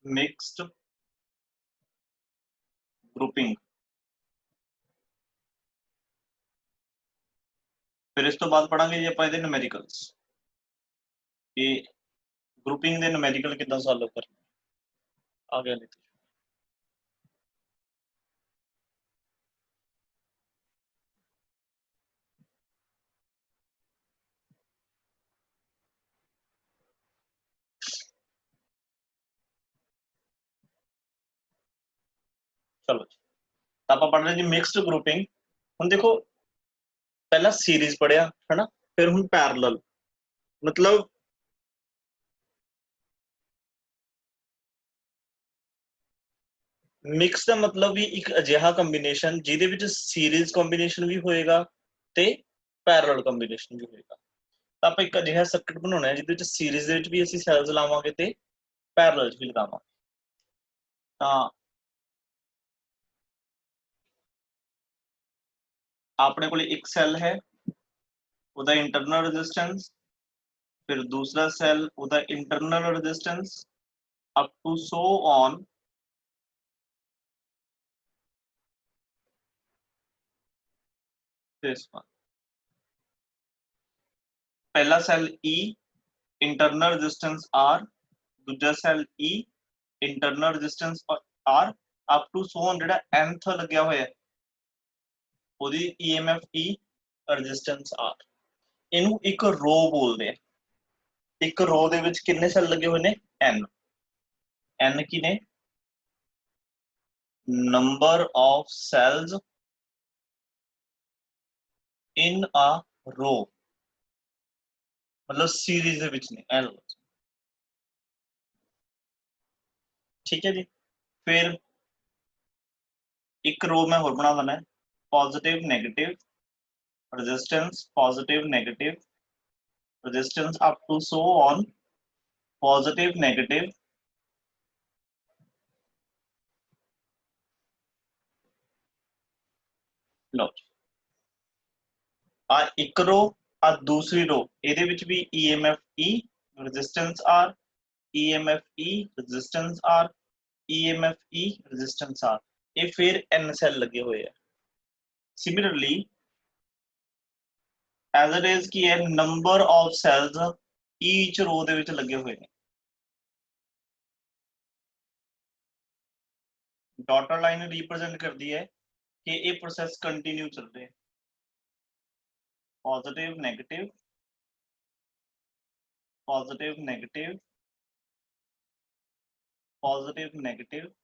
Mixed grouping. फिर इस तो बाद पढ़ांगे जी ਆਪਾਂ ਇਹਦੇ न्यूमेरिकल्स कि ग्रुपिंग ਦੇ न्यूमेरिकल ਕਿੱਦਾਂ ਸੋਲਵ ਕਰਨੇ। ਆ ਗਿਆ ਨੀਤੀ। चलो तो आप पढ़ रहे जी मिक्स्ड ग्रुपिंग। हुण देखो पहला सीरीज पढ़िया है ना, फिर हुण पैरेलल। मतलब मिक्स का मतलब भी एक अजिहा कंबीनेशन जिहदे विच सीरीज कंबीनेशन भी होएगा ते पैरेलल कंबीनेशन भी होएगा। तो आप एक अजिहा सर्किट बनाउणा है जिहदे विच सीरीज दे विच भी असीं सैल्स लावांगे ते पैरेलल भी लगावांगे। तां अपने कोल एक सैल है, उहदा इंटरनल रेजिस्टेंस, फिर दूसरा सैल उहदा internal resistance up to so on this one. पहला cell E internal resistance R, दूजा cell E internal resistance R up to so on जिहड़ा nth लग्या होया है ਉਹਦੀ EMF E रेजिस्टेंस R। ਇਹਨੂੰ ਇੱਕ रो बोलते हैं। एक रो ਦੇ ਵਿੱਚ ਕਿੰਨੇ ਸੈੱਲ ਲੱਗੇ ਹੋਏ ਨੇ n ਕੀ ਨੇ नंबर ऑफ सेल्स इन अ रो, मतलब सीरीज ਦੇ ਵਿੱਚ ਨੇ n। ठीक है जी। फिर एक रो मैं और बना देना है positive negative resistance, positive negative resistance up to so on positive negative लो आ एक रो आ दूसरी रो ਇਹਦੇ ਵਿੱਚ भी EMF E resistance R, EMF E resistance R, EMF E resistance R। ये फिर n सैल लगे हुए हैं। सिमिलरली एज इट इज की है number of cells each row ਦੇ ਵਿੱਚ ਲੱਗੇ ਹੋਏ ਨੇ। डॉटर लाइन रिप्रेजेंट करती है कि ये प्रोसेस कंटिन्यू चल रहे हैं। Positive negative positive negative positive negative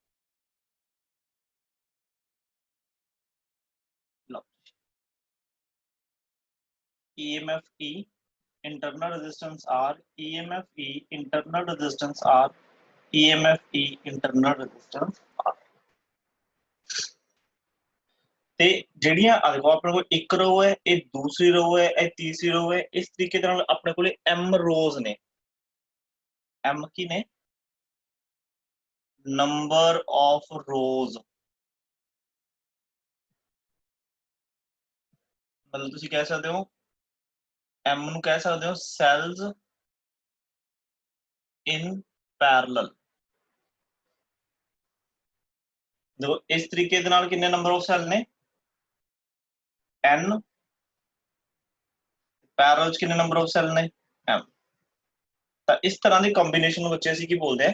EMF E internal resistance R, EMF E internal resistance R, EMF E internal resistance R। ते ਜਿਹੜੀਆਂ ਦੇਖੋ ਆਪਣੇ ਕੋਲ ਇੱਕ ਰੋ ਹੈ, ਇਹ ਦੂਸਰੀ ਰੋ ਹੈ, ਇਹ ਤੀਸਰੀ ਰੋ ਹੈ। ਇਸ ਤਰੀਕੇ ਦੇ ਨਾਲ ਆਪਣੇ ਕੋਲ m ਰੋਜ਼ ਨੇ। m ਕੀ ਨੇ ਨੰਬਰ ਆਫ ਰੋਜ਼, मतलब ਤੁਸੀਂ ਕਹਿ ਸਕਦੇ ਹੋ m ਨੂੰ ਕਹਿ ਸਕਦੇ ਹੋ ਸੈਲਸ ਇਨ ਪੈਰਲਲ। देखो इस तरीके ਦੇ ਨਾਲ ਕਿੰਨੇ ਨੰਬਰ ਆਫ ਸੈਲ ਨੇ n, ਪੈਰਲਲ ਚ ਕਿੰਨੇ ਨੰਬਰ ਆਫ ਸੈਲ ਨੇ m। ਤਾਂ ਇਸ ਤਰ੍ਹਾਂ ਦੀ ਕੰਬੀਨੇਸ਼ਨ ਨੂੰ ਬੱਚੇ ਅਸੀਂ ਕੀ ਬੋਲਦੇ ਆ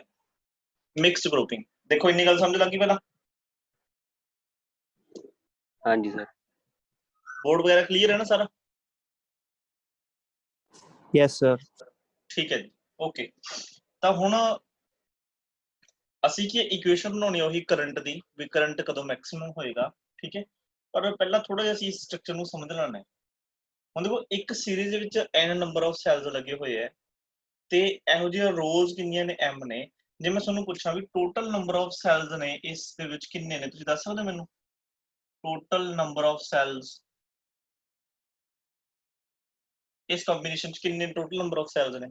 ਮਿਕਸਡ ਗਰੁੱਪਿੰਗ। ਦੇਖੋ ਇੰਨੀ ਗੱਲ ਸਮਝ ਲੱਗੀ ਪਹਿਲਾਂ? हाँ जी सर। बोर्ड वगैरह क्लियर है ना सारा? Yes sir. ठीक है जी, ओके। तो हुण ਅਸੀਂ ਕੀ ਇਕੁਏਸ਼ਨ ਬਣਾਉਣੀ ਉਹੀ ਕਰੰਟ ਦੀ ਵੀ ਕਰੰਟ ਕਦੋਂ ਮੈਕਸਿਮਮ ਹੋਏਗਾ। ਠੀਕ ਹੈ, ਪਰ ਪਹਿਲਾਂ ਥੋੜਾ ਜਿਹਾ ਅਸੀਂ ਸਟਰਕਚਰ ਨੂੰ ਸਮਝ ਲੈਣਾ ਹੈ। ਹੁਣ ਦੇਖੋ ਇੱਕ ਸੀਰੀਜ਼ ਦੇ ਵਿੱਚ n ਨੰਬਰ ਆਫ ਸੈਲਸ ਲੱਗੇ ਹੋਏ ਹੈ ਤੇ ਇਹੋ ਜਿਹੀਆਂ ਰੋਜ਼ ਕਿੰਨੀਆਂ ਨੇ m ਨੇ। ਜੇ ਮੈਂ ਤੁਹਾਨੂੰ ਪੁੱਛਾਂ ਵੀ ਟੋਟਲ ਨੰਬਰ ਆਫ ਸੈਲਸ ਨੇ ਇਸ ਦੇ ਵਿੱਚ ਕਿੰਨੇ ਨੇ, ਤੁਸੀਂ ਦੱਸ ਸਕਦੇ ਮੈਨੂੰ ਟੋਟਲ ਨੰਬਰ ਆਫ ਸੈਲਸ इस कॉम्बिनेशन कितने टोटल नंबर ऑफ सेल्स ने?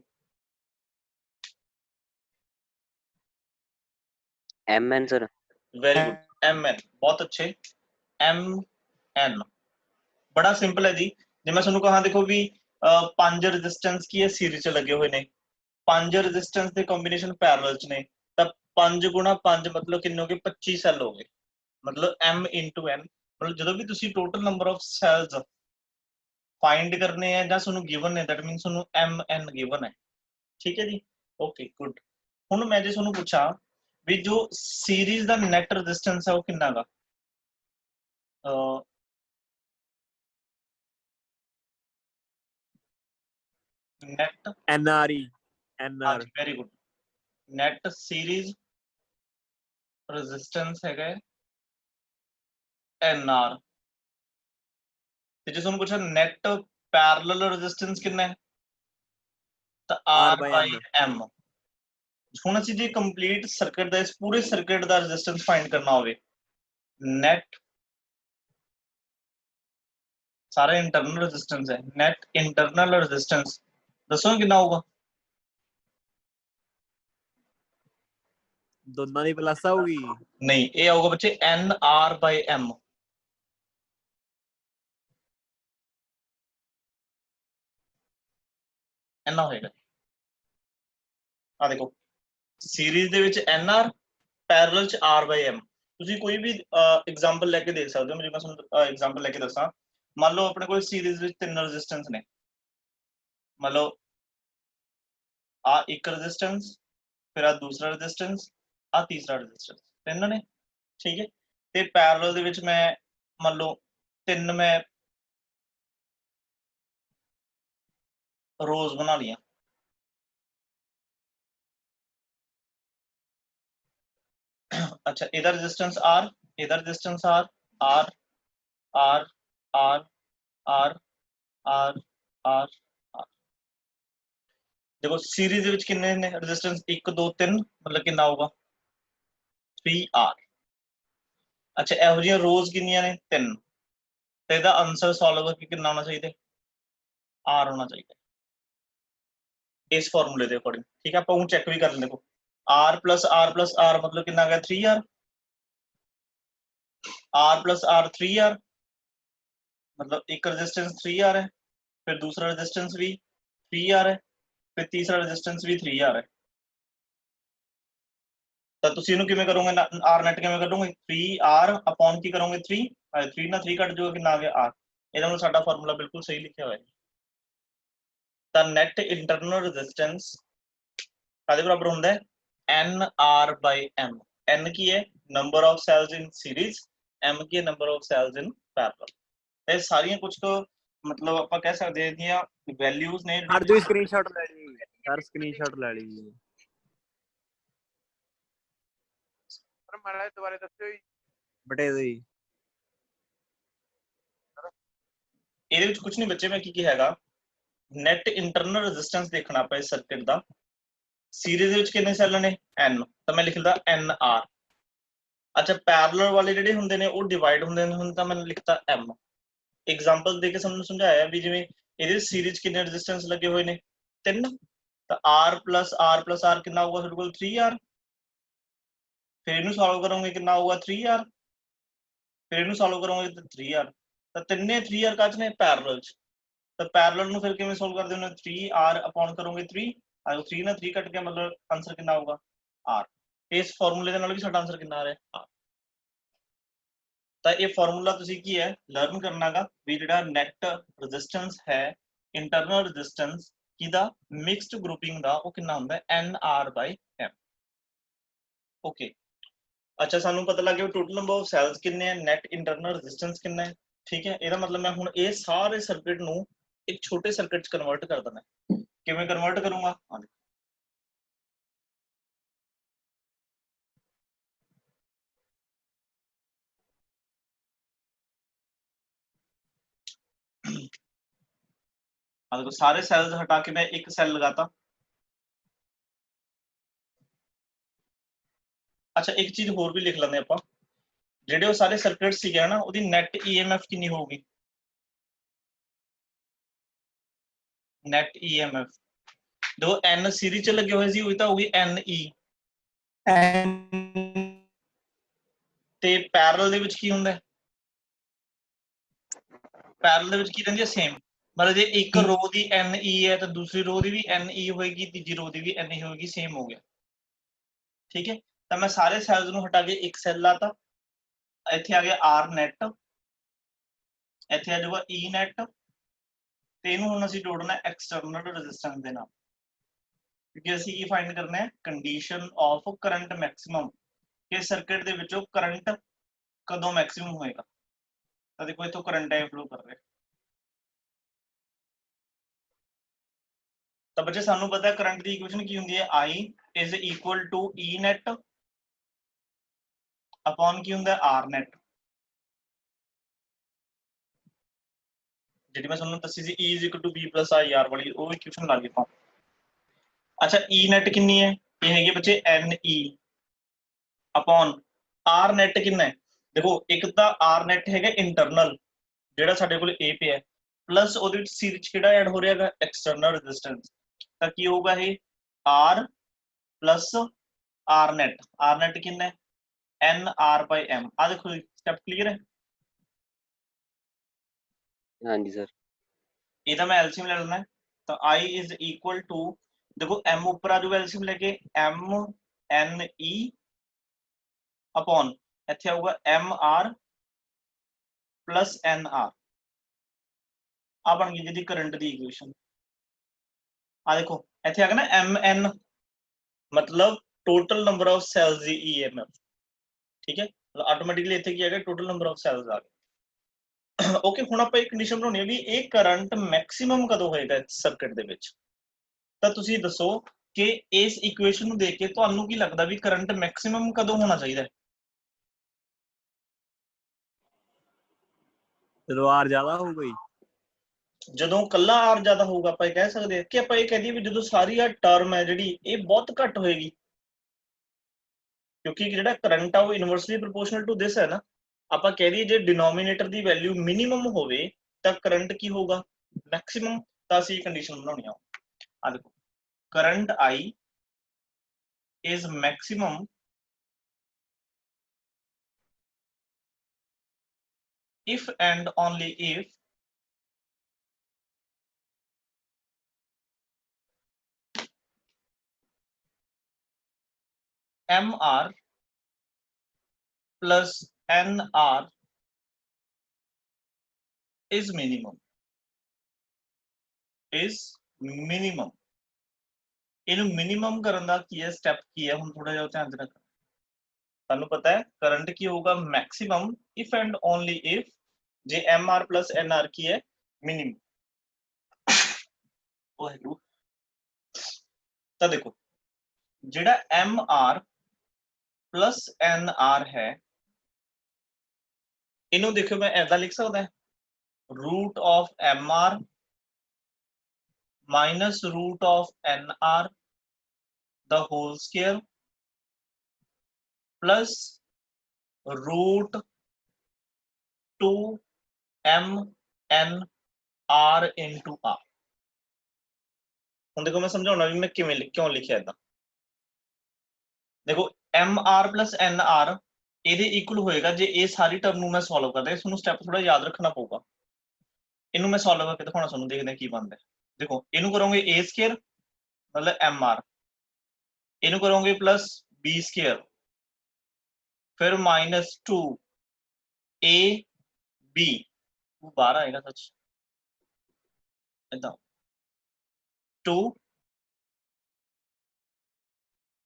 mn sir. Very good, mn, बहुत अच्छे। mn बड़ा सिंपल है जी। जे मैं तुहानू कहा देखो भी 5 रेजिस्टेंस की है सीरीज च लगे हुए ने, 5 रेजिस्टेंस के कॉम्बिनेशन पैरेलल च ने, तो 5 गुणा 5 मतलब कितने हो गए 25 सैल हो गए मतलब m इंटू n मतलब जो भी तुसी total number of cells find करने हैं ਜਾਂ ਤੁਹਾਨੂੰ गिवन है दैट मींस ਤੁਹਾਨੂੰ mn गिवन है ठीक है जी ओके गुड ਹੁਣ मैं ਜੇ ਤੁਹਾਨੂੰ ਪੁੱਛਾਂ ਵੀ ਜੋ ਸੀਰੀਜ਼ ਦਾ ਨੈਟ ਰੈਜ਼ਿਸਟੈਂਸ ਹੈ ਉਹ ਕਿੰਨਾ ਗਾ नेट NRE हाँ NR जी very good net series resistance है NR ਤੇ ਜੇ ਤੁਹਾਨੂੰ ਪੁੱਛਿਆ ਨੈਟ ਪੈਰਲਲ ਰੈਜ਼ਿਸਟੈਂਸ ਕਿੰਨਾ ਹੈ ਤਾਂ R R by by M M ਹੁਣ ਅਸੀਂ ਜੇ ਕੰਪਲੀਟ ਸਰਕਟ ਦਾ ਇਸ ਪੂਰੇ ਸਰਕਟ ਦਾ ਰੈਜ਼ਿਸਟੈਂਸ ਫਾਈਂਡ ਕਰਨਾ ਹੋਵੇ ਨੈਟ सारा इंटरनल रेजिस्टेंस है नेट इंटरनल रेजिस्टेंस दसो कितना होगा दोनों की प्लस आऊगी नहीं ये आऊगा बच्चे NR by M इतना होएगा आ देखो सीरीज ਦੇ ਵਿੱਚ NR पैरेलल ਚ R by M ਤੁਸੀਂ ਕੋਈ ਵੀ ਐਗਜ਼ਾਮਪਲ ਲੈ ਕੇ ਦੇਖ ਸਕਦੇ ਹੋ ਮੈਂ ਤੁਹਾਨੂੰ ਐਗਜ਼ਾਮਪਲ ਲੈ ਕੇ ਦੱਸਾਂ ਮੰਨ ਲਓ ਆਪਣੇ ਕੋਲ ਸੀਰੀਜ਼ ਵਿੱਚ ਤਿੰਨ ਰੈਜ਼ਿਸਟੈਂਸ ਨੇ ਮੰਨ ਲਓ ਆ ਇੱਕ ਰੈਜ਼ਿਸਟੈਂਸ ਫਿਰ ਆ ਦੂਸਰਾ ਰੈਜ਼ਿਸਟੈਂਸ ਆ ਤੀਸਰਾ ਰੈਜ਼ਿਸਟੈਂਸ ਤਿੰਨ ਨੇ ਠੀਕ ਹੈ ਤੇ ਪੈਰਲਲ ਦੇ ਵਿੱਚ ਮੈਂ ਮੰਨ ਲਓ ਤਿੰਨ ਮੈਂ रोज बना लिया अच्छा इधर रेजिस्टेंस R इधर resistance R R R R R R R R देखो सीरीज ਦੇ ਵਿੱਚ ਕਿੰਨੇ ਨੇ रेजिस्टेंस 1 2 3 मतलब ਕਿੰਨਾ ਹੋਊਗਾ 3R अच्छा ਇਹੋ ਜਿਹੀਆਂ ਰੋਜ਼ ਕਿੰਨੀਆਂ ਨੇ 3 ਤੇ ਇਹਦਾ ਆਨਸਰ ਸੋਲਵ ਕਰਕੇ ਕਿੰਨਾ ਹੋਣਾ ਚਾਹੀਦਾ R ਹੋਣਾ ਚਾਹੀਦਾ इस फॉर्मूले के अकॉर्डिंग ठीक है आप चेक भी कर लें देखो R plus R मतलब कितना आ गया 3R R plus R 3R मतलब एक रेजिस्टेंस 3R है फिर दूसरा रेजिस्टेंस भी 3R है फिर तीसरा रेजिस्टेंस भी 3R है तो ਤੁਸੀਂ ਇਹਨੂੰ ਕਿਵੇਂ ਕਰੋਗੇ R net ਕਿਵੇਂ ਕੱਢੋਗੇ 3R upon ਕੀ ਕਰੋਗੇ 3 3 ਨਾਲ 3 ਕੱਟ ਜਾਊਗਾ ਕਿੰਨਾ ਆ ਗਿਆ R ਇਹਦਾ ਮਤਲਬ ਸਾਡਾ ਫਾਰਮੂਲਾ ਬਿਲਕੁਲ ਸਹੀ ਲਿਖਿਆ ਹੋਇਆ ਹੈ ਤਾਂ ਨੈਟ ਇੰਟਰਨਲ ਰੈਜ਼ਿਸਟੈਂਸ ਕਾਦੇ ਬਰਾਬਰ ਹੁੰਦਾ ਹੈ NR by M N ਕੀ ਹੈ number of cells in series M ਕੀ ਹੈ number of cells in parallel ਇਹ ਸਾਰੀਆਂ ਕੁਝ ਕੁ मतलब ਆਪਾਂ ਕਹਿ ਸਕਦੇ ਹਾਂ ਦੀਆਂ ਵੈਲਿਊਜ਼ ਨੇ हर जो स्क्रीनशॉट ले ली सर स्क्रीनशॉट ले ली सर माड़ा दोबारा दस्सिओ जी बटे दी ਇਹਦੇ ਵਿੱਚ ਕੁਝ ਨਹੀਂ ਬੱਚੇ ਮੈਂ ਕੀ ਹੈਗਾ ਨੈਟ ਇੰਟਰਨਲ ਰੈਜ਼ਿਸਟੈਂਸ ਦੇਖਣਾ ਆਪਾਂ ਇਸ ਸਰਕਟ ਦਾ ਸੀਰੀਜ਼ ਦੇ ਵਿੱਚ ਕਿੰਨੇ ਸੈੱਲ ਨੇ n ਤਾਂ ਮੈਂ ਲਿਖਦਾ NR ਅੱਛਾ ਪੈਰਲਲ ਵਾਲੇ ਜਿਹੜੇ ਹੁੰਦੇ ਨੇ ਉਹ ਡਿਵਾਈਡ ਹੁੰਦੇ ਨੇ ਹੁਣ ਤਾਂ ਮੈਂ ਲਿਖਤਾ M एग्जांपल देके हमने समझाया भी जिवें ਇਹਦੇ ਸੀਰੀਜ਼ ਕਿੰਨੇ ਰੈਜ਼ਿਸਟੈਂਸ ਲੱਗੇ ਹੋਏ ਨੇ 3 ਤਾਂ R+R+R ਕਿੰਨਾ ਹੋਊਗਾ ਸਾਡੇ ਕੋਲ 3R ਫਿਰ ਇਹਨੂੰ ਸੋਲਵ ਕਰੋਗੇ ਕਿੰਨਾ ਹੋਊਗਾ 3R ਫਿਰ ਇਹਨੂੰ ਸੋਲਵ ਕਰੋਗੇ ਤਾਂ 3R ਤਾਂ ਤਿੰਨੇ 3R ਕਾਚ ਨੇ ਪੈਰਲਲ ਚ ਤਾਂ ਪੈਰਲਲ ਨੂੰ ਫਿਰ ਕਿਵੇਂ ਸੋਲਵ ਕਰਦੇ ਹੋ 3R ਅਪਨ ਕਰੋਗੇ 3 ਆਇਓ 3 ਨਾਲ 3 ਕੱਟ ਕੇ ਮਤਲਬ ਆਨਸਰ ਕਿੰਨਾ ਆਊਗਾ R ਇਸ ਫਾਰਮੂਲੇ ਦੇ ਨਾਲ ਵੀ ਸਾਡਾ ਆਨਸਰ ਕਿੰਨਾ ਆ ਰਿਹਾ R ਤਾਂ ਇਹ ਫਾਰਮੂਲਾ ਤੁਸੀਂ ਕੀ ਹੈ ਲਰਨ ਕਰਨਾਗਾ ਵੀ ਜਿਹੜਾ ਨੈਟ ਰੈਜ਼ਿਸਟੈਂਸ ਹੈ ਇੰਟਰਨਲ ਰੈਜ਼ਿਸਟੈਂਸ ਕਿਦਾ ਮਿਕਸਡ ਗਰੁੱਪਿੰਗ ਦਾ ਉਹ ਕਿੰਨਾ ਹੁੰਦਾ ਹੈ NR by M ਓਕੇ ਅੱਛਾ ਸਾਨੂੰ ਪਤਾ ਲੱਗ ਗਿਆ ਟੋਟਲ ਨੰਬਰ ਆਫ ਸੈਲਸ ਕਿੰਨੇ ਆ ਨੈਟ ਇੰਟਰਨਲ ਰੈਜ਼ਿਸਟੈਂਸ ਕਿੰਨਾ ਹੈ ਠੀਕ ਹੈ ਇਹਦਾ ਮਤਲਬ ਮੈਂ ਹੁਣ ਇਹ ਸਾਰੇ ਸਰਕਟ ਨੂੰ ਇੱਕ ਛੋਟੇ ਸਰਕਟ ਚ ਕਨਵਰਟ ਕਰ ਦਿੰਦਾ ਕਿਵੇਂ ਕਨਵਰਟ ਕਰੂੰਗਾ देखो सारे सेल्स हटा के मैं एक सेल लगाता अच्छा एक चीज होर भी लिख लेंगे ਆਪਾਂ ਜਿਹੜੇ ਉਹ ਸਾਰੇ ਸਰਕਟ ਸੀਗੇ ਨਾ ਉਹਦੀ ਨੈਟ EMF ਕਿੰਨੀ ਹੋਊਗੀ ਨੈਟ EMF ਜੋ n ਸੀਰੀਜ਼ ਚ ਲੱਗੇ ਹੋਏ ਸੀ ਉਹ ਤਾਂ ਹੋਊਗੀ NE ਤੇ ਪੈਰਲਲ ਦੇ ਵਿੱਚ ਕੀ ਹੁੰਦਾ ਹੈ ਪੈਰਲਲ ਦੇ ਵਿੱਚ ਕੀ ਰਹਿੰਦੀ ਹੈ ਸੇਮ मतलब ਜੇ ਇੱਕ ਰੋ ਦੀ NE ਹੈ ਤਾਂ ਦੂਸਰੀ ਰੋ ਦੀ ਵੀ NE ਹੋਏਗੀ ਤੀਜੀ ਰੋ ਦੀ ਵੀ NE ਹੋਏਗੀ ਸੇਮ ਹੋ ਗਿਆ ठीक है ਤਾਂ ਮੈਂ ਸਾਰੇ ਸੈਲਸ ਨੂੰ ਹਟਾ ਕੇ ਇੱਕ ਸੈੱਲ ਲਾਤਾ, ਇੱਥੇ ਆ ਗਿਆ ਆਰ ਨੈਟ, ਇੱਥੇ ਆ ਜਾਊਗਾ ਈ ਨੈਟ, ਤੇ ਇਹਨੂੰ ਹੁਣ ਅਸੀਂ ਜੋੜਨਾ ਐਕਸਟਰਨਲ ਰੈਜ਼ਿਸਟੈਂਸ ਦੇ ਨਾਲ, ਕਿਉਂਕਿ ਅਸੀਂ ਕੀ ਫਾਈਂਡ ਕਰਨਾ ਹੈ, ਕੰਡੀਸ਼ਨ ਆਫ ਕਰੰਟ ਮੈਕਸਿਮਮ, ਕਿ ਸਰਕਟ ਦੇ ਵਿੱਚੋਂ ਕਰੰਟ ਕਦੋਂ ਮੈਕਸਿਮਮ ਹੋਏਗਾ। ਤਾਂ ਦੇਖੋ ਇੱਥੋਂ ਕਰੰਟ ਹੈ ਫਲੋ ਕਰ ਰਿਹਾ, ਤਾਂ ਬੱਚੇ ਸਾਨੂੰ ਪਤਾ ਕਰੰਟ ਦੀ ਇਕੁਏਸ਼ਨ ਕੀ ਹੁੰਦੀ ਹੈ, I is equal to E net upon ਕੀ ਹੁੰਦਾ R net, ਜਿਹੜੀ ਮੈਂ ਤੁਹਾਨੂੰ ਦੱਸੀ ਸੀ E is equal to B plus IR ਵਾਲੀ, ਉਹ ਇਕੁਏਸ਼ਨ ਲਾ ਲਈ ਆਪਾਂ। ਅੱਛਾ E net ਕਿੰਨੀ ਹੈ, ਇਹ ਹੈਗੀ ਬੱਚੇ NE अपॉन R net ਕਿੰਨਾ ਹੈ, ਦੇਖੋ ਇੱਕ ਤਾਂ R net ਹੈਗਾ ਇੰਟਰਨਲ ਜਿਹੜਾ ਸਾਡੇ ਕੋਲ A ਪਿਆ, ਪਲੱਸ ਉਹਦੇ ਵਿੱਚ ਸੀਰੀਜ਼ ਕਿਹੜਾ ਐਡ ਹੋ ਰਿਹਾ ਹੈਗਾ, ਐਕਸਟਰਨਲ ਰੈਜ਼ਿਸਟੈਂਸ, ਤਾਂ ਕੀ ਹੋਊਗਾ ਇਹ R plus R net ਕਿੰਨਾ ਹੈ, NR/M। ਆ ਦੇਖੋ ਸਟੈਪ ਕਲੀਅਰ ਹੈ। हाँ जी सर। ਇਹਦਾ ਮੈਂ ਐਲਸੀਐਮ ਲੈ ਲੈਣਾ, ਤਾਂ I is equal to, देखो M ऊपर आ जाऊगा एलसीएम लेके, MNE अपॉन ਇੱਥੇ ਆਊਗਾ MR plus NR, ਆ ਬਣ ਗਈ ਜਿਹਦੀ ਕਰੰਟ ਦੀ ਇਕੁਏਸ਼ਨ। ਆ ਦੇਖੋ ਇੱਥੇ ਆ ਗਿਆ ਨਾ MN, मतलब total number of sales the EMF, ठीक है, ਆਟੋਮੈਟਿਕਲੀ ਇੱਥੇ ਕੀ ਆ ਗਿਆ, ਟੋਟਲ ਨੰਬਰ ਆਫ ਸੈਲਸ ਆ ਗਏ। ਓਕੇ, ਹੁਣ ਆਪਾਂ ਇੱਕ ਕੰਡੀਸ਼ਨ ਬਣਾਉਣੀ ਹੈ ਵੀ ਇਹ ਕਰੰਟ ਮੈਕਸਿਮਮ ਕਦੋਂ ਹੋਏਗਾ ਸਰਕਟ ਦੇ ਵਿੱਚ, ਤਾਂ ਤੁਸੀਂ ਦੱਸੋ ਕਿ ਇਸ ਇਕੁਏਸ਼ਨ ਨੂੰ ਦੇਖ ਕੇ ਤੁਹਾਨੂੰ ਕੀ ਲੱਗਦਾ ਵੀ ਕਰੰਟ ਮੈਕਸਿਮਮ ਕਦੋਂ ਹੋਣਾ ਚਾਹੀਦਾ ਹੈ? ਜਦੋਂ R ਜ਼ਿਆਦਾ ਹੋਊਗਾ ਜੀ, ਜਦੋਂ ਕੱਲਾ R ਜ਼ਿਆਦਾ ਹੋਊਗਾ, ਆਪਾਂ ਇਹ ਕਹਿ ਸਕਦੇ ਹਾਂ ਕਿ ਆਪਾਂ ਇਹ ਕਹਿ ਦਈਏ ਵੀ ਜਦੋਂ ਸਾਰੀ ਆ ਟਰਮ ਹੈ ਜਿਹੜੀ ਇਹ ਬਹੁਤ ਘੱਟ ਹੋਏਗੀ, ਕਿਉਂਕਿ ਜਿਹੜਾ ਕਰੰਟ ਆ ਉਹ ਇਨਵਰਸਲੀ ਪ੍ਰੋਪੋਰਸ਼ਨਲ ਟੂ ਦਿਸ ਹੈ ਨਾ। ਆਪਾਂ ਕਹਿ ਦਈਏ ਜੇ ਡਿਨੋਮੀਨੇਟਰ ਦੀ ਵੈਲਿਊ ਮਿਨੀਮਮ ਹੋਵੇ ਤਾਂ ਕਰੰਟ ਕੀ ਹੋਊਗਾ, ਮੈਕਸਿਮਮ। ਤਾਂ ਅਸੀਂ ਕੰਡੀਸ਼ਨ ਬਣਾਉਣੀ ਆ, ਆ ਦੇਖੋ current I is maximum if and only if MR plus NR is minimum, ਇਹਨੂੰ ਮਿਨੀਮਮ ਕਰਨ ਦਾ ਕੀ ਹੈ, ਸਟੈਪ ਕੀ ਹੈ, ਹੁਣ ਥੋੜਾ ਜਿਹਾ ਧਿਆਨ ਰੱਖਣਾ। ਤੁਹਾਨੂੰ ਪਤਾ ਹੈ ਕਰੰਟ ਕੀ ਹੋਊਗਾ, maximum if and only if ਜੇ MR plus NR ਕੀ ਹੈ, ਮਿਨੀਮਮ। ਤਾਂ ਦੇਖੋ ਜਿਹੜਾ MR plus NR ਹੈ, ਇਹਨੂੰ ਦੇਖੋ ਮੈਂ ਐਦਾਂ ਲਿਖ ਸਕਦਾ, root of MR minus root of NR the whole square plus root 2 MNR into R। ਹੁਣ ਦੇਖੋ ਮੈਂ ਸਮਝਾਉਣਾ ਵੀ ਮੈਂ ਕਿਵੇਂ ਕਿਉਂ ਲਿਖਿਆ ਏਦਾਂ। ਦੇਖੋ MR plus NR ਇਹਦੇ ਇਕੁਅਲ ਹੋਏਗਾ ਜੇ ਇਹ ਸਾਰੀ ਟਰਮ ਨੂੰ ਮੈਂ ਸੋਲਵ ਕਰਦਾ। ਇਸ ਨੂੰ ਸਟੈਪ ਥੋੜਾ ਯਾਦ ਰੱਖਣਾ ਪਊਗਾ। ਇਹਨੂੰ ਮੈਂ ਸੋਲਵ ਕਰਕੇ ਦਿਖਾਉਣਾ ਤੁਹਾਨੂੰ, ਦੇਖਦੇ ਕੀ ਬਣਦਾ। देखो इनू करोगे ए स्केयर मतलब MR, इनू करोगे प्लस B स्केयर, फिर माइनस 2 AB, वो 12 आएगा सच, इतना 2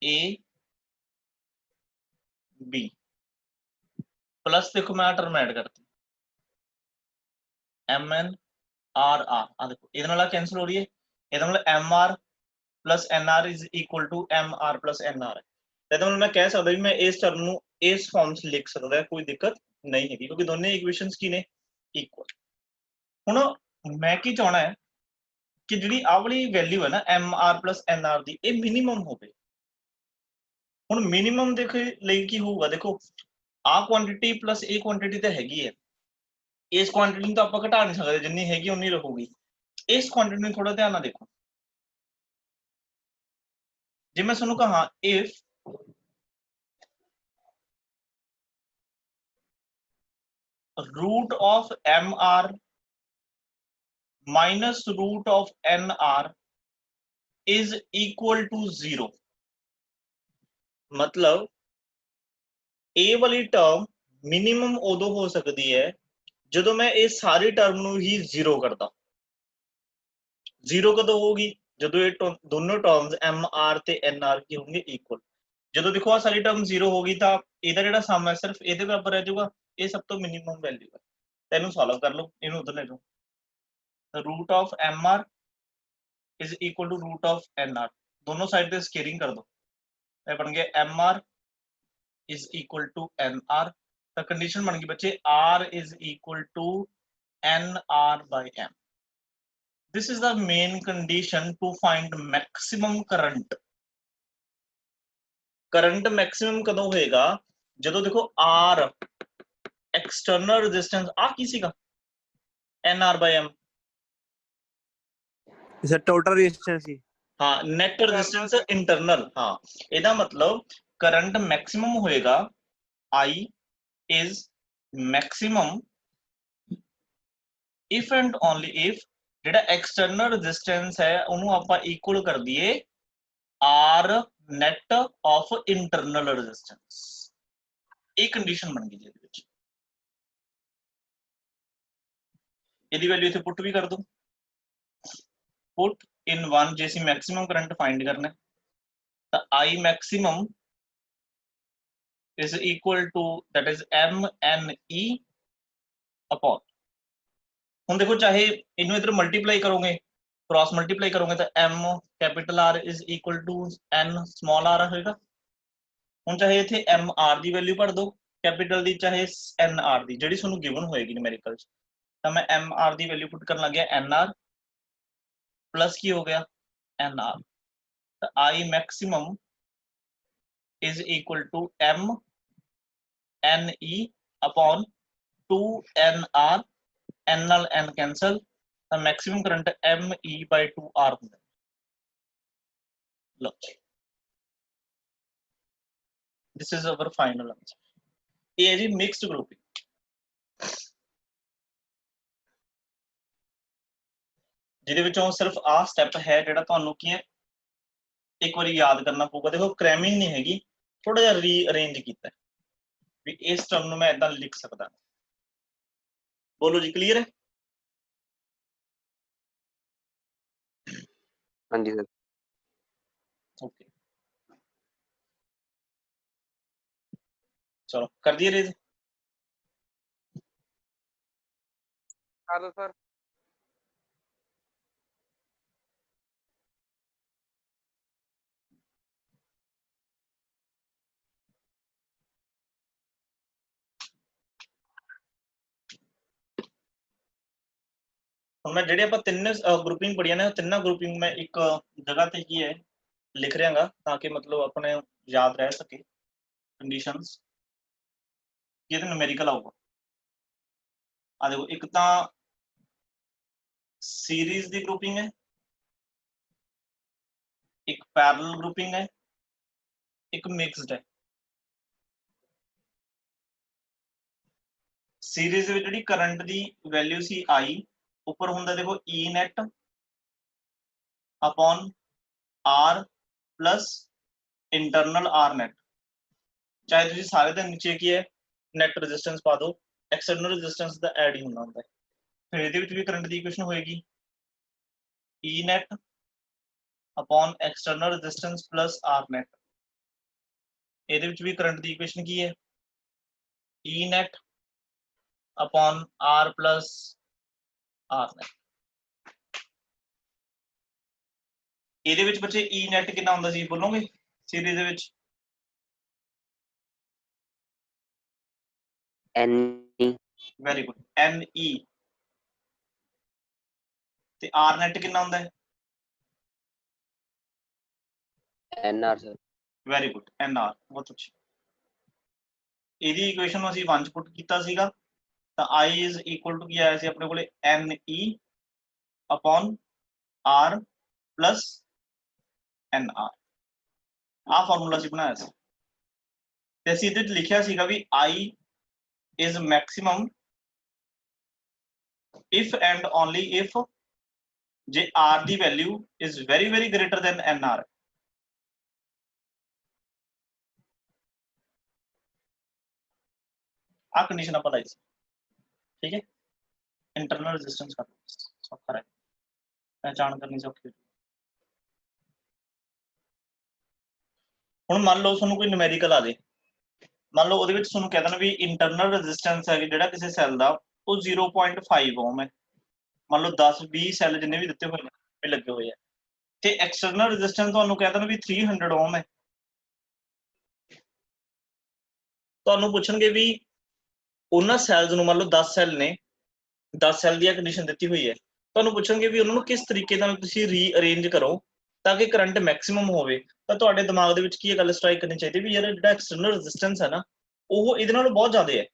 AB प्लस देखो मैं टर्म ऐड करती MN आर आर, आ देखो ਇਹਦੇ ਨਾਲ कैंसिल हो रही है, ਇਹਦਾ मतलब MR plus NR is equal to MR plus NR है। ਇਹਦਾ मतलब मैं कह सकदा भी मैं इस टर्म ਨੂੰ ਇਸ ਫਾਰਮ 'ਚ ਲਿਖ ਸਕਦਾ, ਕੋਈ ਦਿੱਕਤ ਨਹੀਂ ਹੈਗੀ ਕਿਉਂਕਿ ਦੋਨੇ ਇਕੁਏਸ਼ਨਸ ਕੀ ਨੇ, ਇਕੁਅਲ। ਹੁਣ ਮੈਂ ਕੀ ਚਾਹਣਾ ਹੈ ਕਿ ਜਿਹੜੀ ਆਹ ਵਾਲੀ ਵੈਲਿਊ ਹੈ ਨਾ MR plus NR ਦੀ, ਇਹ ਮਿਨੀਮਮ ਹੋਵੇ। ਹੁਣ ਮਿਨੀਮਮ ਦੇ ਲਈ ਕੀ ਹੋਊਗਾ, ਦੇਖੋ ਆਹ ਕੁਆਂਟੀਟੀ ਪਲੱਸ ਇਹ ਕੁਆਂਟੀਟੀ ਤਾਂ ਹੈਗੀ ਹੈ, ਇਸ ਕੁਆਂਟੀਟੀ ਨੂੰ ਤਾਂ ਆਪਾਂ ਘਟਾ ਨਹੀਂ ਸਕਦੇ, ਜਿੰਨੀ ਹੈਗੀ ਉਨੀ ਰਹੂਗੀ। ਇਸ ਕੁਆਂਟੀਟੀ ਨੂੰ ਥੋੜਾ ਧਿਆਨ ਨਾਲ ਦੇਖੋ, ਜੇ ਮੈਂ ਤੁਹਾਨੂੰ ਕਹਾਂ if root of MR minus root of NR is equal to 0, मतलब ਇਹ ਵਾਲੀ ਟਰਮ ਮਿਨੀਮਮ ਉਦੋਂ ਹੋ ਸਕਦੀ ਹੈ ਜਦੋਂ ਮੈਂ ਇਹ ਸਾਰੀ ਟਰਮ ਨੂੰ ਹੀ ਜ਼ੀਰੋ ਕਰਦਾ। ਜ਼ੀਰੋ ਕਦੋਂ ਹੋਊਗੀ? ਜਦੋਂ ਇਹ ਦੋਨੋਂ ਟਰਮਸ ਐਮ ਆਰ ਤੇ ਐਨ ਆਰ ਕੀ ਹੋਣਗੇ ਇਕੁਅਲ। ਜਦੋਂ ਦੇਖੋ ਆ ਸਾਰੀ ਟਰਮ ਜ਼ੀਰੋ ਹੋ ਗਈ ਤਾਂ ਇਹਦਾ ਜਿਹੜਾ ਸਮ ਹੈ ਸਿਰਫ ਇਹਦੇ ਬਰਾਬਰ ਰਹਿ ਜਾਊਗਾ। ਇਹ ਸਭ ਤੋਂ ਮਿਨੀਮਮ ਵੈਲਿਊ ਹੈ। ਇਹਨੂੰ ਸੋਲਵ ਕਰ ਲਓ, ਇਹਨੂੰ ਉਧਰ ਲੈ ਜਾਓ। Root of M R is equal to root of N R, दोनों साइड पे स्केलिंग कर दो, ये बन गया M R is equal to N R. तो कंडीशन बन गई बच्चे R is equal to N R by M. This is the main condition to find maximum current. Current maximum कदों होएगा? जदों देखो आर एक्सटर्नल रेजिस्टेंस आ की सीगा N R by M, sir total resistance ही हाँ नेट रेजिस्टेंस इंटरनल। हाँ ਇਹਦਾ मतलब करंट मैक्सिमम होएगा I is maximum if and only if ਜਿਹੜਾ एक्सटर्नल रेजिस्टेंस है ਉਹਨੂੰ ਆਪਾਂ ਇਕੁਅਲ ਕਰ ਦਈਏ R net of internal resistance। ਇਹ ਕੰਡੀਸ਼ਨ ਬਣ ਗਈ ਜੀ ਇਹਦੇ ਵਿੱਚ। ਇਹਦੀ ਵੈਲਿਊ ਇੱਥੇ ਪੁੱਟ ਵੀ ਕਰ ਦੋ। पुट इन 1 ਜੇ ਅਸੀਂ मैक्सिमम करंट फाइंड करना है तो I maximum is equal to that is M N E upon। ਹੁਣ ਦੇਖੋ ਚਾहे ਇਹਨੂੰ इधर मल्टीप्लाई करोगे क्रॉस मल्टीप्लाई करोगे तो M capital R is equal to N small r होएगा। ਹੁਣ ਚਾहे इथे M R ਦੀ वैल्यू भर दो कैपिटल ਦੀ चाहे N R ਦੀ ਜਿਹੜੀ ਤੁਹਾਨੂੰ गिवन होएगी न्यूमेरिकल ਚ। ਤਾਂ मैं M R ਦੀ वैल्यू पुट करन लग गया N R प्लस की हो गया एन आर। तो I maximum is equal to M N E upon 2 N R, N नाल N कैंसल, तो maximum current M E by 2 R होता है। लो this is our final answer. ये है जी मिक्स्ड ग्रुपिंग। ਜਿਹਦੇ ਵਿੱਚੋਂ ਸਿਰਫ ਆ ਸਟੈਪ ਹੈ ਜਿਹੜਾ ਤੁਹਾਨੂੰ ਕੀ ਹੈ ਇੱਕ ਵਾਰੀ ਯਾਦ ਕਰਨਾ ਪਊਗਾ। ਦੇਖੋ ਕ੍ਰੈਮਿੰਗ ਨਹੀਂ ਹੈਗੀ, ਥੋੜਾ ਜਿਹਾ ਰੀਅਰੇਂਜ ਕੀਤਾ ਵੀ ਇਸ ਟਰਮ ਨੂੰ ਮੈਂ ਇਦਾਂ ਲਿਖ ਸਕਦਾ। बोलो जी क्लियर है? हाँ जी सर। ओके चलो कर दिए रेज। कर दो सर। ਹੁਣ ਮੈਂ ਜਿਹੜੇ ਆਪਾਂ ਤਿੰਨੇ ਗਰੁੱਪਿੰਗ ਪੜੀਆਂ ਨੇ ਤਿੰਨਾਂ ਗਰੁੱਪਿੰਗ ਮੈਂ ਇੱਕ ਜਗ੍ਹਾ ਤੇ ਕੀ ਹੈ ਲਿਖ ਰਿਹਾਗਾ ਤਾਂ ਕਿ ਮਤਲਬ ਆਪਣੇ ਯਾਦ ਰਹਿ ਸਕੇ ਕੰਡੀਸ਼ਨਸ। ਇਹਦੇ ਨੂਮੈਰੀਕਲ ਆਊਗਾ। ਆ ਦੇਖੋ ਇੱਕ ਤਾਂ सीरीज ਦੀ ग्रुपिंग है, एक पैरेलल ग्रुपिंग है, एक मिक्स्ड है। सीरीज ਦੇ ਵਿੱਚ ਜਿਹੜੀ current the value C I ਉੱਪਰ ਹੁੰਦਾ ਦੇਖੋ E net upon R plus internal R net। ਚਾਹੇ ਤੁਸੀਂ ਸਾਰੇ ਦੇ ਨੀਚੇ ਕੀ ਹੈ नेट रेजिस्टेंस ਪਾ ਦਿਓ, एक्सटर्नल रेजिस्टेंस ਦਾ ਐਡ ਹੀ ਹੁੰਦਾ ਹੁੰਦਾ। ਫਿਰ ਇਹਦੇ ਵਿੱਚ ਵੀ ਕਰੰਟ ਦੀ ਇਕੁਏਸ਼ਨ ਹੋਏਗੀ E net upon external resistance plus R net। ਇਹਦੇ ਵਿੱਚ ਵੀ ਕਰੰਟ ਦੀ ਇਕੁਏਸ਼ਨ ਕੀ ਹੈ E net upon R plus R net। ਇਹਦੇ ਵਿੱਚ ਬੱਚੇ E net ਕਿੰਨਾ ਹੁੰਦਾ ਸੀ ਬੋਲੋਗੇ ਸੀਰੀਜ਼ ਦੇ ਵਿੱਚ? NE very good NE। ਤੇ R net ਕਿੰਨਾ ਹੁੰਦਾ ਹੈ? NR sir. Very good NR। ਬਹੁਤ ਅੱਛੀ। ਇਹਦੀ ਇਕੁਏਸ਼ਨ ਨੂੰ ਅਸੀਂ 1 ਚ ਪੁੱਟ ਕੀਤਾ ਸੀਗਾ ਤਾਂ I is equal to ਕੀ ਆਇਆ ਸੀ ਆਪਣੇ ਕੋਲੇ NE upon R plus NR। ਆਹ ਫਾਰਮੂਲਾ ਸੀ ਬਣਾਇਆ ਸੀ ਤੇ ਅਸੀਂ ਇਹਦੇ ਚ ਲਿਖਿਆ ਸੀਗਾ ਵੀ I is maximum if and only if ਜੇ R ਦੀ value is very very greater than NR। आ कंडीशन आप लाई सी, ठीक है। इंटरनल रेजिस्टेंस का सौखा है, पहचान करनी सौखी। हुण मान लो तुहानूं कोई न्यूमेरिकल आ जाए, मान लो ਉਹਦੇ ਵਿੱਚ ਤੁਹਾਨੂੰ ਕਹਿ ਦੇਣਾ ਵੀ ਇੰਟਰਨਲ ਰੈਜ਼ਿਸਟੈਂਸ ਹੈ ਜਿਹੜਾ ਕਿਸੇ ਸੈੱਲ ਦਾ ਉਹ 0.5 ਓਮ ਹੈ। ਮੰਨ ਲਓ 10 20 ਸੈੱਲ ਜਿੰਨੇ ਵੀ ਦਿੱਤੇ ਹੋਏ ਨੇ ਇਹ ਲੱਗੇ ਹੋਏ ਆ, ਤੇ ਐਕਸਟਰਨਲ ਰੈਜ਼ਿਸਟੈਂਸ ਤੁਹਾਨੂੰ ਕਹਿ ਦੇਣਾ ਵੀ 300 ਓਮ ਹੈ। ਤੁਹਾਨੂੰ ਪੁੱਛਣਗੇ ਵੀ ਉਹਨਾਂ ਸੈਲਸ ਨੂੰ, ਮੰਨ ਲਓ 10 ਸੈੱਲ ਨੇ, 10 ਸੈੱਲ ਦੀ ਕੰਡੀਸ਼ਨ ਦਿੱਤੀ ਹੋਈ ਹੈ, ਤੁਹਾਨੂੰ ਪੁੱਛਣਗੇ ਵੀ ਉਹਨਾਂ ਨੂੰ ਕਿਸ ਤਰੀਕੇ ਨਾਲ ਤੁਸੀਂ ਰੀਅਰੇਂਜ ਕਰੋ ਤਾਂ ਕਿ ਕਰੰਟ ਮੈਕਸਿਮਮ ਹੋਵੇ। ਤਾਂ ਤੁਹਾਡੇ ਦਿਮਾਗ ਦੇ ਵਿੱਚ ਕੀ ਇਹ ਗੱਲ ਸਟ੍ਰਾਈਕ ਕਰਨੀ ਚਾਹੀਦੀ ਵੀ ਯਾਰ ਜਿਹੜਾ ਐਕਸਟਰਨਲ ਰੈਜ਼ਿਸਟੈਂਸ ਹੈ ਨਾ ਉਹ ਇਹਦੇ ਨਾਲੋਂ ਬਹੁਤ ਜ਼ਿਆਦਾ ਹੈ।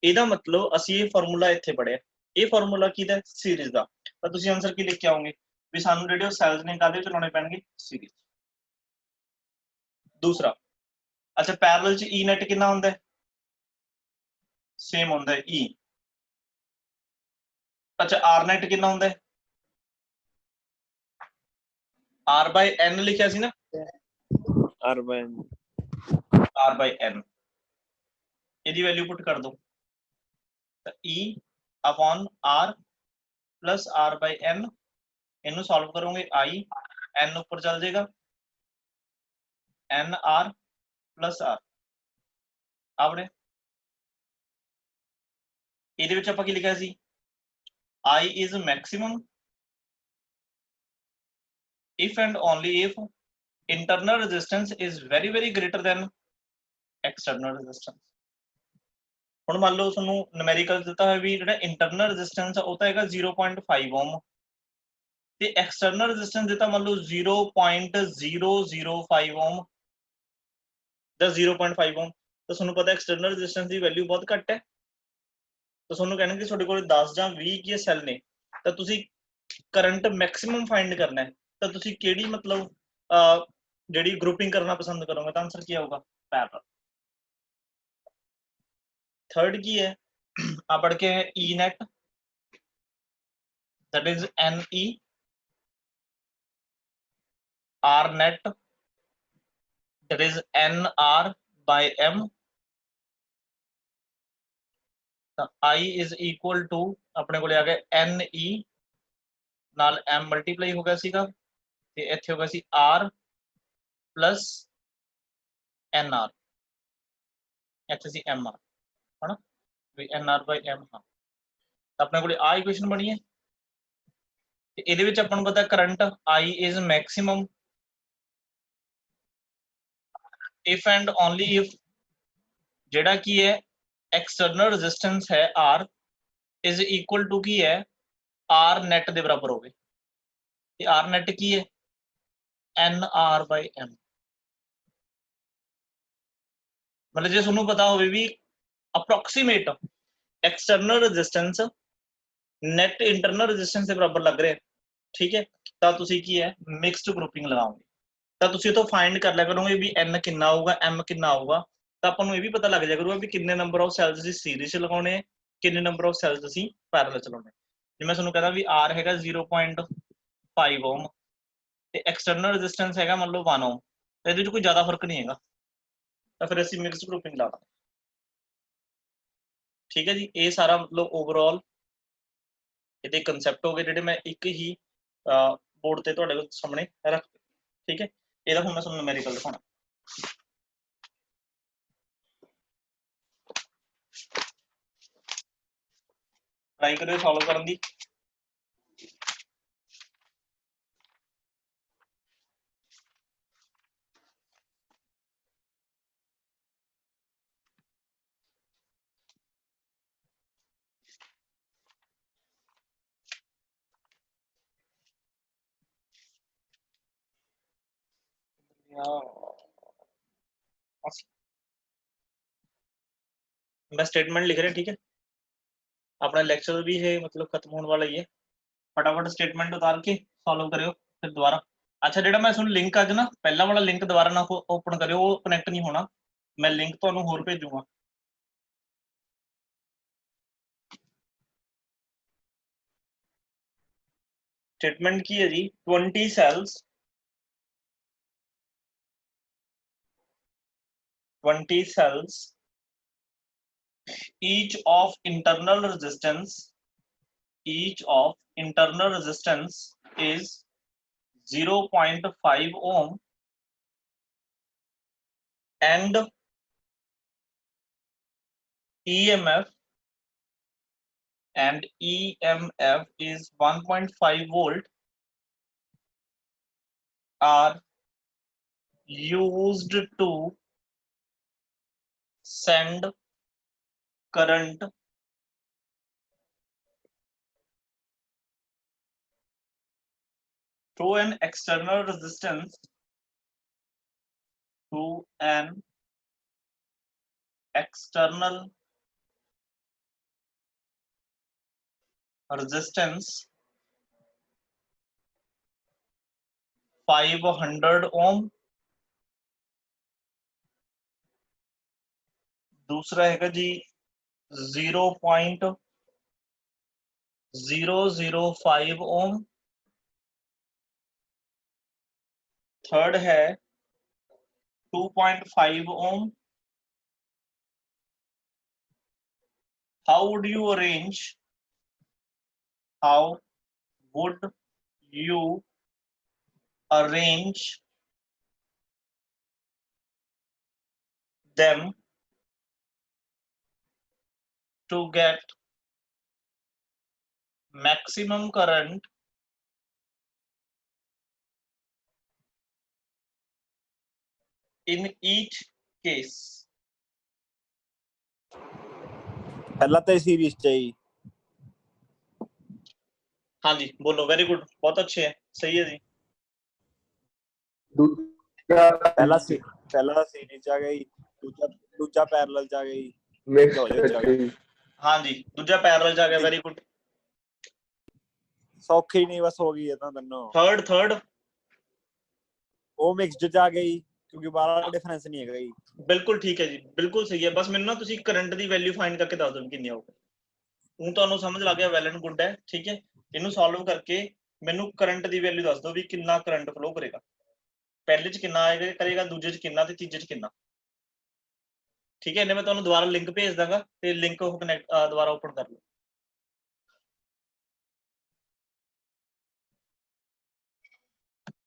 ਇਹਦਾ ਮਤਲਬ ਅਸੀਂ ਇਹ ਫਾਰਮੂਲਾ ਇੱਥੇ ਪੜਿਆ, ਇਹ ਫਾਰਮੂਲਾ ਕਿਹਦਾ? ਸੀਰੀਜ਼ ਦਾ। ਤਾਂ ਤੁਸੀਂ ਆਨਸਰ ਕੀ ਲਿਖ ਕੇ ਆਓਗੇ ਵੀ ਸਾਨੂੰ ਜਿਹੜੇ ਸੈਲਸ ਨੇ ਕਾਹਦੇ ਵਿੱਚ ਲਾਉਣੇ ਪੈਣਗੇ? ਸੀਰੀਜ਼। दूसरा, अच्छा पैरेलल च ई नेट कितना होंदा है? सेम होंदा है ई। अच्छा आर नेट कितना होंदा है? आर बाय एन लिखा सी ना, R by N, R by N ਇਹਦੀ वैल्यू पुट कर दो, तो E upon R plus R by N, इनू सॉल्व करोगे आई एन ऊपर चल जाएगा, एन आर प्लस आर ਆਪਣੇ ਇਹਦੇ ਵਿੱਚ ਆਪਾਂ ਕੀ ਲਿਖਿਆ ਸੀ? I is maximum if and only if internal resistance is very greater than external resistance। ਹੁਣ ਮੰਨ ਲਓ ਤੁਹਾਨੂੰ ਨੂਮੈਰੀਕਲ ਦਿੱਤਾ ਹੋਇਆ ਵੀ ਜਿਹੜਾ ਇੰਟਰਨਲ ਰੈਜ਼ਿਸਟੈਂਸ ਆ ਉਹ ਤਾਂ ਹੈਗਾ 0.5 ਓਮ, ਤੇ ਐਕਸਟਰਨਲ ਰੈਜ਼ਿਸਟੈਂਸ ਦਿੱਤਾ ਮੰਨ ਲਓ 0.005 ਓਮ ਜਾਂ 0.5 ਓਮ। ਤਾਂ ਤੁਹਾਨੂੰ ਪਤਾ ਐਕਸਟਰਨਲ ਰੈਜ਼ਿਸਟੈਂਸ ਦੀ ਵੈਲਿਊ ਬਹੁਤ ਘੱਟ ਹੈ, ਤਾਂ ਤੁਹਾਨੂੰ ਕਹਿਣਗੇ ਤੁਹਾਡੇ ਕੋਲ 10 ਜਾਂ 20 ਕੀ ਸੈੱਲ ਨੇ, ਤਾਂ ਤੁਸੀਂ ਕਰੰਟ ਮੈਕਸਿਮਮ ਫਾਈਂਡ ਕਰਨਾ ਹੈ, ਤਾਂ ਤੁਸੀਂ ਕਿਹੜੀ ਮਤਲਬ ਜਿਹੜੀ ਗਰੁੱਪਿੰਗ ਕਰਨਾ ਪਸੰਦ ਕਰੋਗੇ? ਤਾਂ ਆਨਸਰ ਕੀ ਆਊਗਾ? ਪੈਰਲਲ। थर्ड की है आप पढ़ के E net, that is N E, R net that is N R by M, I is equal to अपने को आ गया एन ई नाल एम मल्टीप्लाई हो गया सीगा, ते इत्थे हो गया सी आर प्लस एन आर, इत्थे सी एम आर है ना, एन आर बाय एम। हाँ, अपने को आ इक्वेशन बनी है, ਇਹਦੇ ਵਿੱਚ ਆਪਾਂ ਨੂੰ ਪਤਾ current I is maximum if and only if ਜਿਹੜਾ ਕੀ ਹੈ external resistance है R is equal to ਕੀ ਹੈ R net ਦੇ ਬਰਾਬਰ ਹੋਵੇ, ਤੇ R net ਕੀ ਹੈ? NR by M। मतलब ਜੇ ਤੁਹਾਨੂੰ ਪਤਾ ਹੋਵੇ ਵੀ approximate external resistance net internal resistance ਦੇ ਬਰਾਬਰ ਲੱਗ ਰਿਹਾ, ठीक है, ਤਾਂ ਤੁਸੀਂ ਕੀ ਹੈ ਮਿਕਸਡ ਗਰੁੱਪਿੰਗ ਲਗਾਓਗੇ, ਤਾਂ ਤੁਸੀਂ ਇਥੋਂ ਫਾਈਂਡ ਕਰ ਲਿਆ ਕਰੋਗੇ ਵੀ n ਕਿੰਨਾ ਆਊਗਾ, m ਕਿੰਨਾ ਆਊਗਾ, ਤਾਂ ਆਪਾਂ ਨੂੰ ਇਹ ਵੀ ਪਤਾ ਲੱਗ ਜਾਇਆ ਕਰੂਗਾ ਵੀ ਕਿੰਨੇ ਨੰਬਰ ਆਫ ਸੈਲਸ ਅਸੀਂ ਸੀਰੀਜ਼ ਚ ਲਗਾਉਣੇ ਆ, ਕਿੰਨੇ ਨੰਬਰ ਆਫ ਸੈਲਸ ਅਸੀਂ ਪੈਰਲਲ ਚਲਾਉਣੇ। ਜਿਵੇਂ ਤੁਹਾਨੂੰ ਕਹਿੰਦਾ ਵੀ r ਹੈਗਾ 0.5 ਓਮ ਤੇ ਐਕਸਟਰਨਲ ਰੈਜ਼ਿਸਟੈਂਸ ਹੈਗਾ ਮੰਨ ਲਓ 1 ਓਮ, ਤਾਂ ਇਹਦੇ ਵਿੱਚ ਕੋਈ ਜ਼ਿਆਦਾ ਫਰਕ ਨਹੀਂ ਹੈਗਾ, ਤਾਂ ਫਿਰ ਅਸੀਂ ਮਿਕਸਡ ਗਰੁੱਪਿੰਗ ਲਾ ਦਾਂਗੇ। ਠੀਕ ਹੈ ਜੀ, ਇਹ ਸਾਰਾ ਮਤਲਬ ਓਵਰਆਲ ਇਹਦੇ ਕਨਸੈਪਟ ਹੋ ਗਏ ਜਿਹੜੇ ਮੈਂ ਇੱਕ ਹੀ बोर्ड ते तुहाडे सामने रख, ठीक है। ਇਹਦਾ ਹੁਣ ਮੈਂ ਤੁਹਾਨੂੰ ਨੂਮੈਰੀਕਲ ਦਿਖਾਉਣਾ। ਟਰਾਈ ਕਰਿਓ ਸੋਲਵ ਕਰਨ ਦੀ। मैं स्टेटमेंट लिख रहा, ठीक है, अपना लेक्चर भी है मतलब खत्म होने वाला ही है, फटाफट स्टेटमेंट उतार के सॉल्व करियो फिर दोबारा। अच्छा ਜਿਹੜਾ मैं ਤੁਹਾਨੂੰ लिंक ਅੱਜ ना पहला वाला लिंक दोबारा ना ओपन करियो, वो कनेक्ट नहीं होना, मैं लिंक ਤੁਹਾਨੂੰ ਹੋਰ भेजूंगा। स्टेटमेंट की है जी 20 cells 20 cells each of internal resistance is 0.5 ohm and EMF is 1.5 volt are used to send current to an external resistance to an external resistance 500 ohm। दूसरा है जी 0.005 ohm। थर्ड है 2.5 ohm। how would you arrange them to get maximum current in each case? पहला तो series चाहिए। हाँ जी बोलो, very good, बहुत अच्छे है, सही है जी। पहला सीरीज आ गई, दूजा पैरेलल आ गई। हाँ जी दूजा पैरेलल जा गया, वेरी गुड। सौखी नहीं बस हो गई है तो दोनों। थर्ड वो मिक्स्ड जा गई क्योंकि बाहर डिफरेंस नहीं है गई। बिल्कुल ठीक है जी, बिल्कुल सही है। बस मैंने ना तुसी करंट दी वैल्यू फाइंड करके दस दो कितनी होगी। हूं ਤੁਹਾਨੂੰ समझ लग गया, वेल एंड गुड है, ठीक है। ਇਹਨੂੰ सॉल्व करके ਮੈਨੂੰ करंट दी वैल्यू दस दो भी कितना करंट फ्लो करेगा। पहले च कितना आएगा करेगा, दूजे च कितना ते तीजे च कितना। ठीक है, इन्हें मैं ਤੁਹਾਨੂੰ ਦੁਬਾਰਾ लिंक भेज दांगा ते लिंक कनेक्ट दोबारा ओपन कर लो।